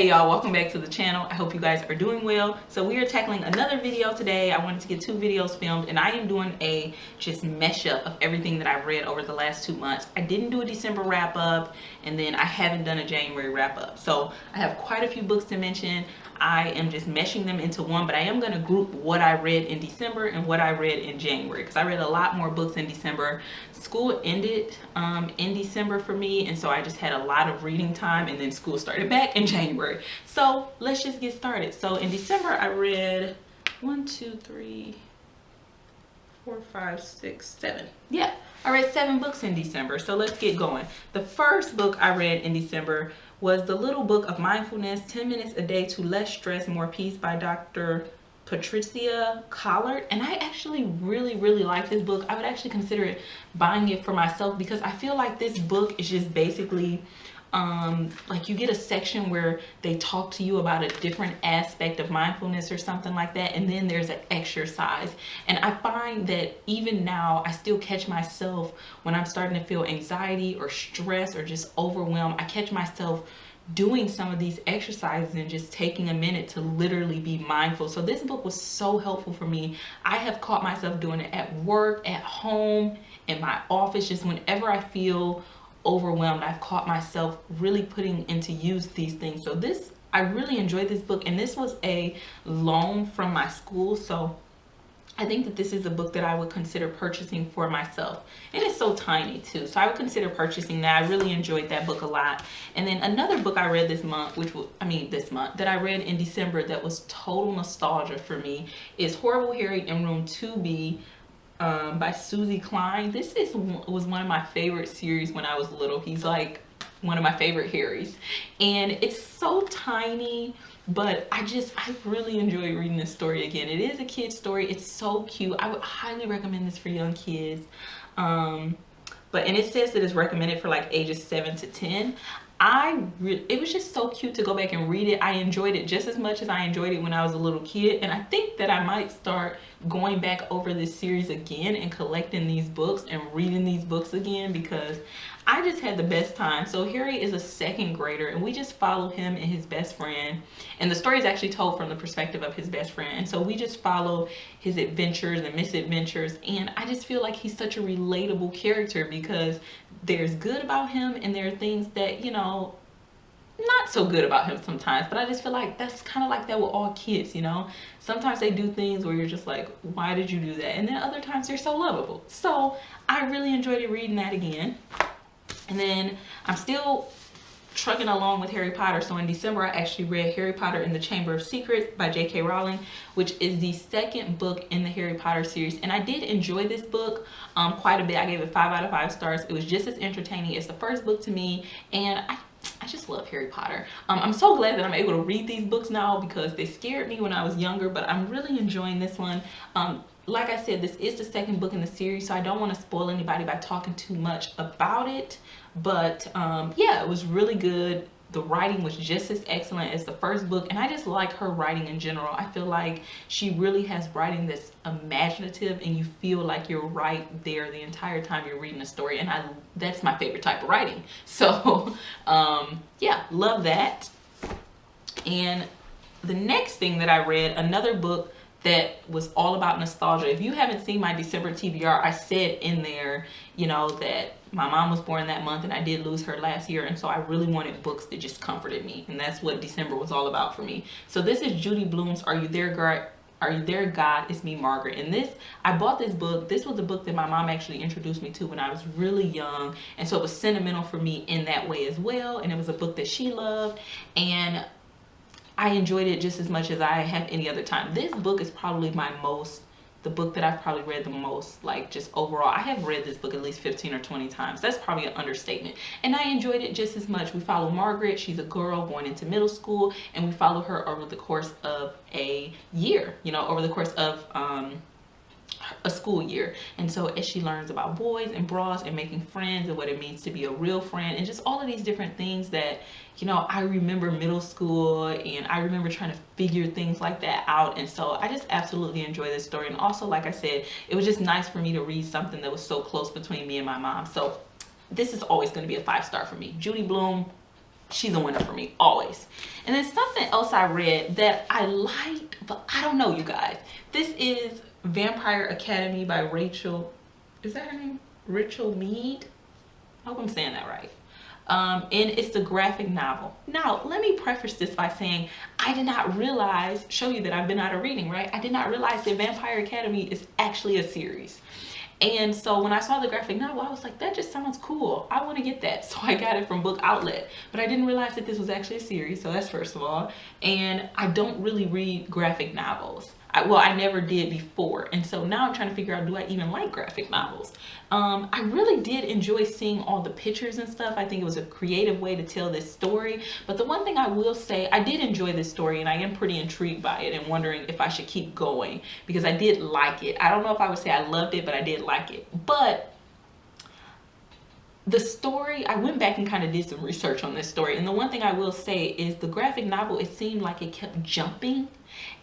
Hey y'all, welcome back to the channel. I hope you guys are doing well. So we are tackling another video today. I wanted to get 2 videos filmed, and I am doing a just mesh up of everything that I've read over the last 2 months. I didn't do a December wrap up, and then I haven't done a January wrap up. So I have quite a few books to mention. I am just meshing them into one, but I am going to group what I read in December and what I read in January, because I read a lot more books in December. School ended in December for me, and so I just had a lot of reading time, and then school started back in January. So let's just get started. So in December I read 1, 2, 3, 4, 5, 6, 7. Yeah, I read 7 books in December. So let's get going. The first book I read in December was The Little Book of Mindfulness, 10 Minutes a Day to Less Stress, More Peace by Dr. Patrizia Collard. And I actually really like this book. I would actually consider buying it for myself, because I feel like this book is just basically like you get a section where they talk to you about a different aspect of mindfulness or something like that, and then there's an exercise. And I find that even now I still catch myself when I'm starting to feel anxiety or stress or just overwhelmed. I catch myself doing some of these exercises and just taking a minute to literally be mindful. So this book was so helpful for me. I have caught myself doing it at work, at home, in my office, just whenever I feel overwhelmed. I've caught myself really putting into use these things. So I really enjoyed this book, and this was a loan from my school, so I think that this is a book that I would consider purchasing for myself. And it's so tiny too, so I would consider purchasing that. I really enjoyed that book a lot. And then another book I read this month, that I read in December that was total nostalgia for me, is Horrible Harry in Room 2B by Suzy, Kline. This was one of my favorite series when I was little. He's like one of my favorite Harrys, and it's so tiny, but I really enjoy reading this story again. It is a kid's story. It's so cute. I would highly recommend this for young kids. And it says that it's recommended for like ages 7 to 10. It was just so cute to go back and read it. I enjoyed it just as much as I enjoyed it when I was a little kid, and I think that I might start going back over this series again and collecting these books and reading these books again, because I just had the best time. So Harry is a 2nd grader, and we just follow him and his best friend, and the story is actually told from the perspective of his best friend, and so we just follow his adventures and misadventures. And I just feel like he's such a relatable character, because there's good about him and there are things that, you know, not so good about him sometimes, but I just feel like that's kind of like that with all kids, you know. Sometimes they do things where you're just like, why did you do that? And then other times they're so lovable. So I really enjoyed reading that again. And then I'm still trucking along with Harry Potter. So in December I actually read Harry Potter and the Chamber of Secrets by J.K. Rowling, which is the 2nd book in the Harry Potter series. And I did enjoy this book quite a bit. I gave it 5 out of 5 stars. It was just as entertaining as the first book to me, and I just love Harry Potter. I'm so glad that I'm able to read these books now, because they scared me when I was younger, but I'm really enjoying this one. Like I said, this is the 2nd book in the series, so I don't want to spoil anybody by talking too much about it. But yeah, it was really good. The writing was just as excellent as the first book, and I just like her writing in general. I feel like she really has writing that's imaginative, and you feel like you're right there the entire time you're reading a story, and that's my favorite type of writing. So yeah, love that. And the next thing that I read, another book that was all about nostalgia. If you haven't seen my December TBR, I said in there, you know, that my mom was born that month and I did lose her last year, and so I really wanted books that just comforted me, and that's what December was all about for me. So this is Judy Blume's Are You There, God? It's Me, Margaret. And I bought this book. This was a book that my mom actually introduced me to when I was really young, and so it was sentimental for me in that way as well, and it was a book that she loved, and I enjoyed it just as much as I have any other time. This book is probably the book that I've probably read the most, like just overall. I have read this book at least 15 or 20 times. That's probably an understatement. And I enjoyed it just as much. We follow Margaret. She's a girl going into middle school, and we follow her over the course of a year, you know, over the course of a school year. And so as she learns about boys and bras and making friends and what it means to be a real friend and just all of these different things that, you know, I remember middle school and I remember trying to figure things like that out. And so I just absolutely enjoy this story. And also, like I said, it was just nice for me to read something that was so close between me and my mom. So this is always going to be a 5-star for me. Judy Blume, she's a winner for me, always. And then something else I read that I liked, but I don't know, you guys. This is Vampire Academy by Rachel, is that her name? Rachel Mead? I hope I'm saying that right. And it's the graphic novel. Now, let me preface this by saying I did not realize, show you that I've been out of reading, right? I did not realize that Vampire Academy is actually a series. And so when I saw the graphic novel, I was like, that just sounds cool. I want to get that. So I got it from Book Outlet. But I didn't realize that this was actually a series. So that's first of all. And I don't really read graphic novels. Well, I never did before. And so now I'm trying to figure out, do I even like graphic novels? I really did enjoy seeing all the pictures and stuff. I think it was a creative way to tell this story. But the one thing I will say, I did enjoy this story and I am pretty intrigued by it and wondering if I should keep going because I did like it. I don't know if I would say I loved it, but I did like it. But the story, I went back and kind of did some research on this story. And the one thing I will say is the graphic novel, it seemed like it kept jumping.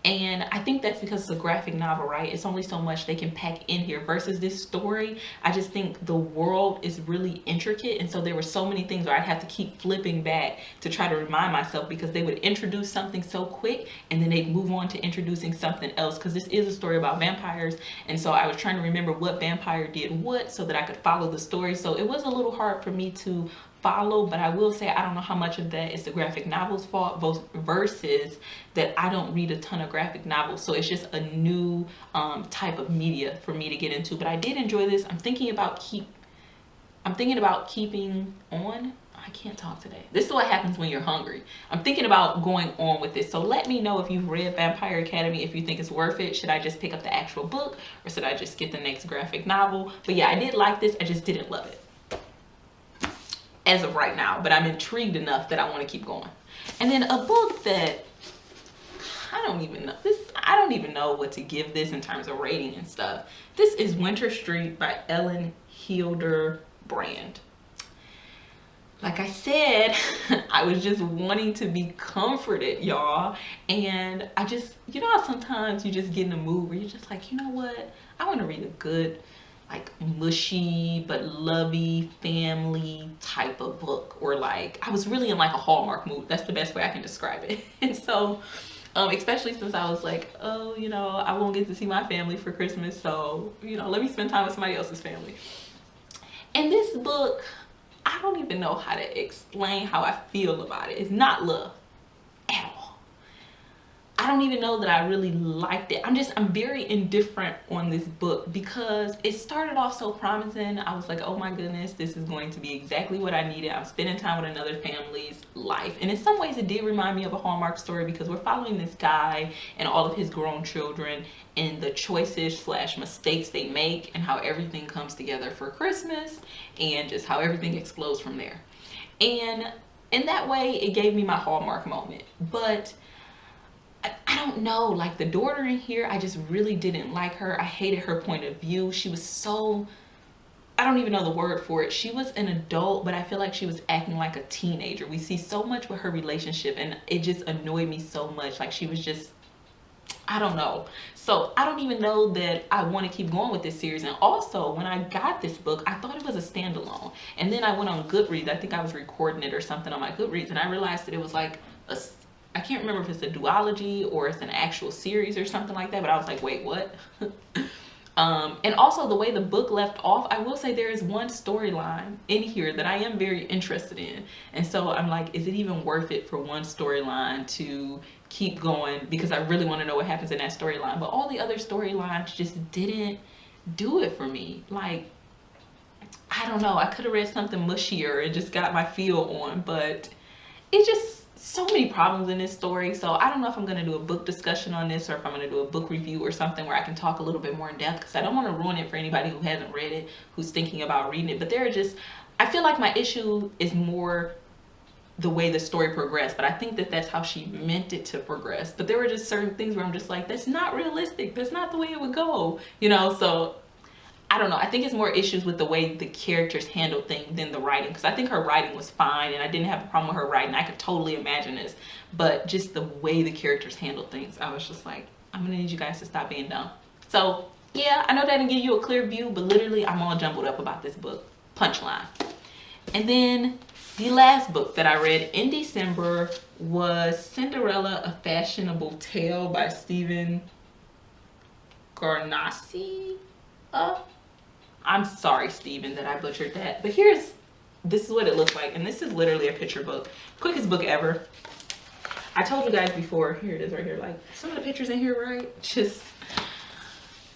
And I think that's because it's a graphic novel, right? It's only so much they can pack in here versus this story. I just think the world is really intricate. And so there were so many things where I'd have to keep flipping back to try to remind myself because they would introduce something so quick and then they'd move on to introducing something else because this is a story about vampires. And so I was trying to remember what vampire did what so that I could follow the story. So it was a little hard for me to follow, but I will say I don't know how much of that is the graphic novel's fault versus that I don't read a ton of graphic novels, so it's just a new type of media for me to get into. But I did enjoy this. I'm thinking about keeping on. I can't talk today. This is what happens when you're hungry. I'm thinking about going on with this, so let me know if you've read Vampire Academy, if you think it's worth it. Should I just pick up the actual book or should I just get the next graphic novel? But yeah, I did like this. I just didn't love it as of right now, but I'm intrigued enough that I want to keep going. And then a book that I don't even know what to give this in terms of rating and stuff. This is Winter Street by Elin Hilderbrand. Like I said, I was just wanting to be comforted, y'all. And I just, you know how sometimes you just get in a mood where you're just like, you know what? I want to read a good, like mushy but lovey family type of book, or like I was really in like a Hallmark mood. That's the best way I can describe it. And so especially since I was like, oh, you know, I won't get to see my family for Christmas, so you know, let me spend time with somebody else's family. And this book, I don't even know how to explain how I feel about it. It's not love at all. I don't even know that I really liked it. I'm very indifferent on this book because it started off so promising. I was like, oh my goodness, this is going to be exactly what I needed. I'm spending time with another family's life. And in some ways it did remind me of a Hallmark story because we're following this guy and all of his grown children and the choices / mistakes they make and how everything comes together for Christmas and just how everything explodes from there. And in that way, it gave me my Hallmark moment. But I don't know, like the daughter in here, I just really didn't like her. I hated her point of view. She was so, I don't even know the word for it. She was an adult, but I feel like she was acting like a teenager. We see so much with her relationship and it just annoyed me so much. Like she was just, I don't know. So I don't even know that I want to keep going with this series. And also when I got this book, I thought it was a standalone. And then I went on Goodreads. I think I was recording it or something on my Goodreads. And I realized that it was like I can't remember if it's a duology or it's an actual series or something like that, but I was like, wait, what? And also the way the book left off, I will say there is one storyline in here that I am very interested in. And so I'm like, is it even worth it for one storyline to keep going? Because I really want to know what happens in that storyline. But all the other storylines just didn't do it for me. Like, I don't know. I could have read something mushier and just got my feel on, but it just, so many problems in this story. So I don't know if I'm going to do a book discussion on this or if I'm going to do a book review or something where I can talk a little bit more in depth, because I don't want to ruin it for anybody who hasn't read it, who's thinking about reading it. But there are just, I feel like my issue is more the way the story progressed, but I think that that's how she meant it to progress. But there were just certain things where I'm just like, that's not realistic. That's not the way it would go, you know? So I don't know. I think it's more issues with the way the characters handle things than the writing, because I think her writing was fine and I didn't have a problem with her writing. I could totally imagine this, but just the way the characters handle things, I was just like, I'm gonna need you guys to stop being dumb. So yeah, I know that didn't give you a clear view, but literally I'm all jumbled up about this book. Punchline. And then The last book that I read in December was Cinderella, A Fashionable Tale by Stephen Guarnaccia. I'm sorry, Stephen, that I butchered that. But this is what it looks like. And this is literally a picture book. Quickest book ever. I told you guys before, here it is right here. Like, some of the pictures in here, right? Just,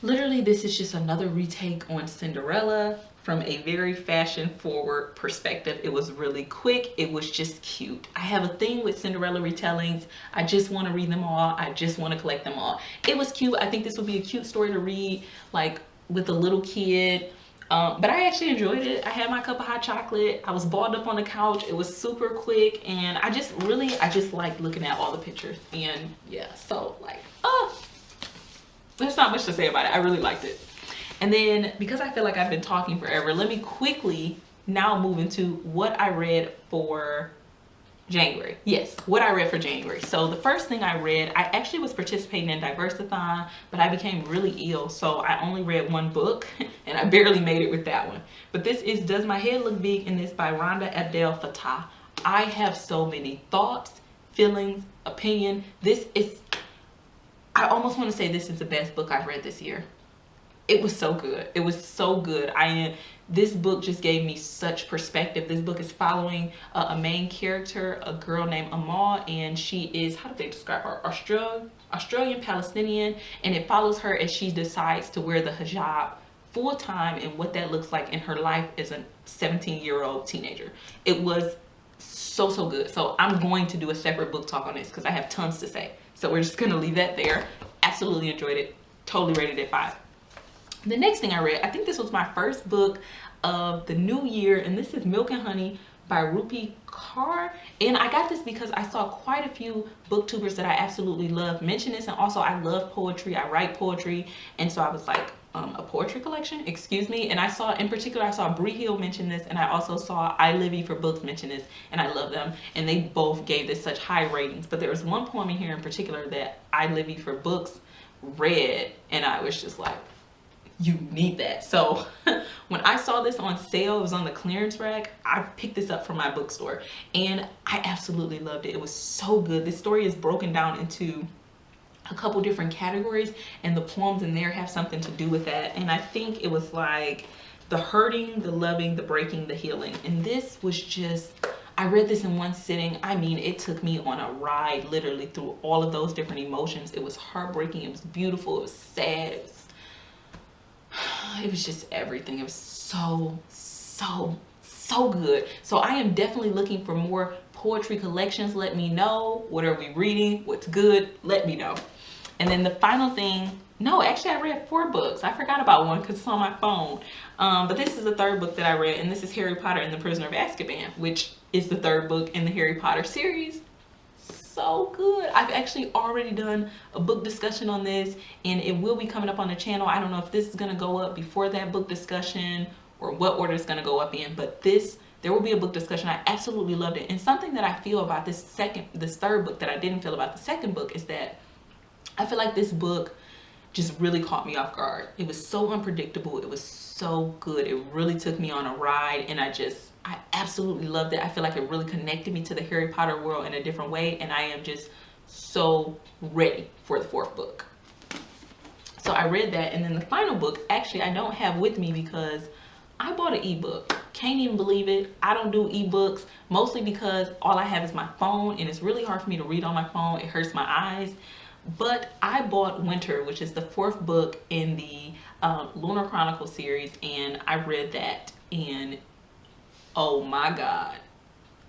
literally, this is just another retake on Cinderella from a very fashion forward perspective. It was really quick. It was just cute. I have a thing with Cinderella retellings. I just want to read them all. I just want to collect them all. It was cute. I think this would be a cute story to read, like, with a little kid. But I actually enjoyed it. I had my cup of hot chocolate. I was balled up on the couch. It was super quick, and I just liked looking at all the pictures. And yeah, so like, there's not much to say about it. I really liked it. And then, because I feel like I've been talking forever, let me quickly now move into what I read for January. Yes, what I read for January. So the first thing I read, I actually was participating in Diversathon, but I became really ill, so I only read one book and I barely made it with that one. But this is Does My Head Look Big? And this by Randa Abdel-Fattah. I have so many thoughts, feelings, opinion. I almost want to say this is the best book I've read this year. It was so good. It was so good. This book just gave me such perspective. This book is following a main character, a girl named Amal, and she is, how do they describe her? Australian Palestinian, and it follows her as she decides to wear the hijab full time and what that looks like in her life as a 17-year-old teenager. It was so good. So I'm going to do a separate book talk on this because I have tons to say. So we're just gonna leave that there. Absolutely enjoyed it. Totally rated it 5. The next thing I read, I think this was my first book of the new year, and this is Milk and Honey by Rupi Kaur. And I got this because I saw quite a few booktubers that I absolutely love mention this, and also I love poetry. I write poetry, and so I was like, a poetry collection, excuse me. And I saw, in particular, I saw Bree Hill mention this, and I also saw I Livy for Books mention this, and I love them, and they both gave this such high ratings. But there was one poem in here in particular that I Livy for Books read, and I was just like, you need that. So when I saw this on sale, it was on the clearance rack, I picked this up from my bookstore, and I absolutely loved it. It was so good. This story is broken down into a couple different categories, and the poems in there have something to do with that. And I think it was like the hurting, the loving, the breaking, the healing. And this was just, I read this in one sitting. I mean, it took me on a ride literally through all of those different emotions. It was heartbreaking, it was beautiful, it was sad, it was just everything. It was so good. So I am definitely looking for more poetry collections. Let me know. What are we reading? What's good? Let me know. And then the final thing, no, actually I read 4 books. I forgot about one because it's on my phone. But this is the 3rd book that I read, and this is Harry Potter and the Prisoner of Azkaban, which is the 3rd book in the Harry Potter series. So good. I've actually already done a book discussion on this, and it will be coming up on the channel. I don't know if this is going to go up before that book discussion or what order it's going to go up in, but there will be a book discussion. I absolutely loved it. And something that I feel about this 3rd book that I didn't feel about the 2nd book is that I feel like this book just really caught me off guard. It was so unpredictable. It was so good. It really took me on a ride, and I absolutely loved it. I feel like it really connected me to the Harry Potter world in a different way, and I am just so ready for the 4th book. So I read that, and then the final book, actually I don't have with me because I bought an ebook. Can't even believe it. I don't do ebooks, mostly because all I have is my phone, and it's really hard for me to read on my phone. It hurts my eyes. But I bought Winter, which is the 4th book in the Lunar Chronicles series, and I read that, and oh my God,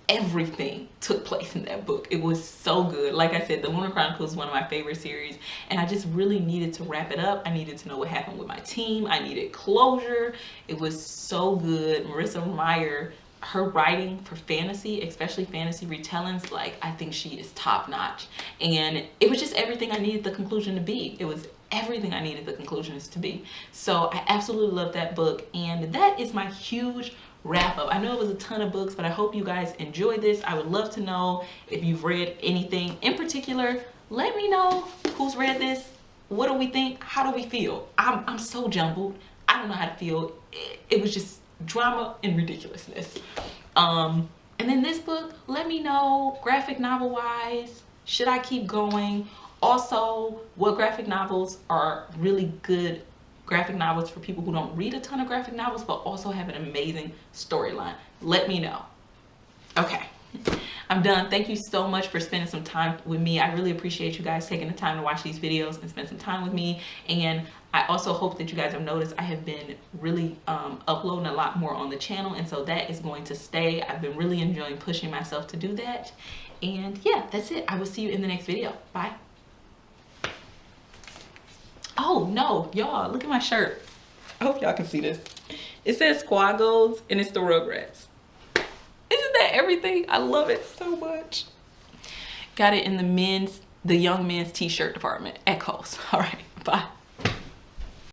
everything took place in that book. It was so good. Like I said, the Lunar Chronicles is one of my favorite series, and I just really needed to wrap it up. I needed to know what happened with my team. I needed closure. It was so good. Marissa Meyer, her writing for fantasy, especially fantasy retellings, like, I think she is top notch. And it was just everything I needed the conclusion to be. It was everything I needed the conclusions to be. So I absolutely love that book, and that is my huge wrap up. I know it was a ton of books, but I hope you guys enjoyed this. I would love to know if you've read anything in particular. Let me know who's read this. What do we think? How do we feel? I'm so jumbled. I don't know how to feel. It was just drama and ridiculousness. And then this book, let me know, graphic novel wise, should I keep going? Also, what graphic novels are really good graphic novels for people who don't read a ton of graphic novels but also have an amazing storyline? Let me know. Okay, I'm done. Thank you so much for spending some time with me. I really appreciate you guys taking the time to watch these videos and spend some time with me. And I also hope that you guys have noticed I have been really uploading a lot more on the channel, and so that is going to stay. I've been really enjoying pushing myself to do that. And yeah, that's it. I will see you in the next video. Bye. Oh no, y'all, look at my shirt. I hope y'all can see this. It says Squaggles and it's the Rugrats. Isn't that everything? I love it so much. Got it in the young men's t-shirt department at Kohl's. All right, bye.